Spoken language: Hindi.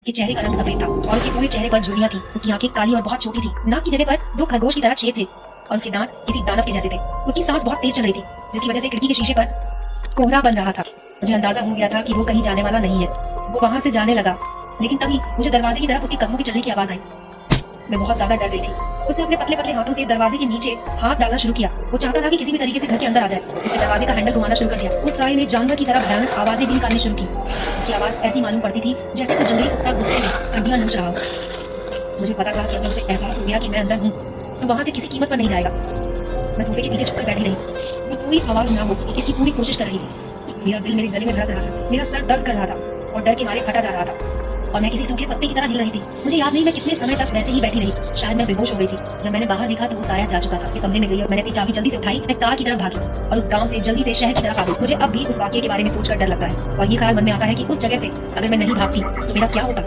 उसके चेहरे का रंग सफेद था और उसके पूरे चेहरे पर झुर्रियां थी। उसकी आंखें काली और बहुत छोटी थी। नाक की जगह पर 2 खरगोश की तरह छेद थे और उसके दांत किसी दानव के जैसे थे। उसकी सांस बहुत तेज चल रही थी, जिसकी वजह से खिड़की के शीशे पर कोहरा बन रहा था। मुझे अंदाजा हो गया था कि वो कहीं जाने वाला नहीं है। वो वहां से जाने लगा, लेकिन तभी मुझे दरवाजे की तरफ उसके कदमों के चलने की आवाज आई। मैं बहुत ज्यादा डर गई थी। उसने अपने पतले पतले हाथों से दरवाजे के नीचे हाथ डालना शुरू किया। वो चाहता था कि किसी भी तरीके से घर के अंदर आ जाए। उसने दरवाजे का हैंडल घुमाना शुरू कर दिया। उस साए ने जानवर की तरह भयानक आवाजें भी निकालनी शुरू की। उसकी आवाज ऐसी मालूम पड़ती थी जैसे कोई जंगली कुत्ता गुस्से में हड्डियां नोच रहा हो। मुझे पता था कि अगर उसे एहसास हो गया कि मैं अंदर हूँ तो वहां से किसी कीमत पर नहीं जाएगा। मैं सोफे के पीछे छुपकर बैठी रही। वो कोई आवाज ना हो इसकी पूरी कोशिश कर रही थी। मेरा दिल मेरे गले में धड़क रहा था, मेरा सर दर्द कर रहा था और डर के मारे फटा जा रहा था और मैं किसी सूखे पत्ते की तरह हिल रही थी। मुझे याद नहीं मैं कितने समय तक वैसे ही बैठी रही। शायद मैं बेहोश हो गई थी। जब मैंने बाहर देखा तो वो साया जा चुका था। मैं कमरे में गई और मैंने अपनी चाबी जल्दी से उठाई। मैं कार की तरफ भागी और उस गांव से जल्दी से शहर की तरफ आ गई। मुझे अब भी उस वाकये के बारे में सोचकर डर लगता है और ये ख्याल मन में आता है कि उस जगह से अगर मैं नहीं भागती तो मेरा क्या होता।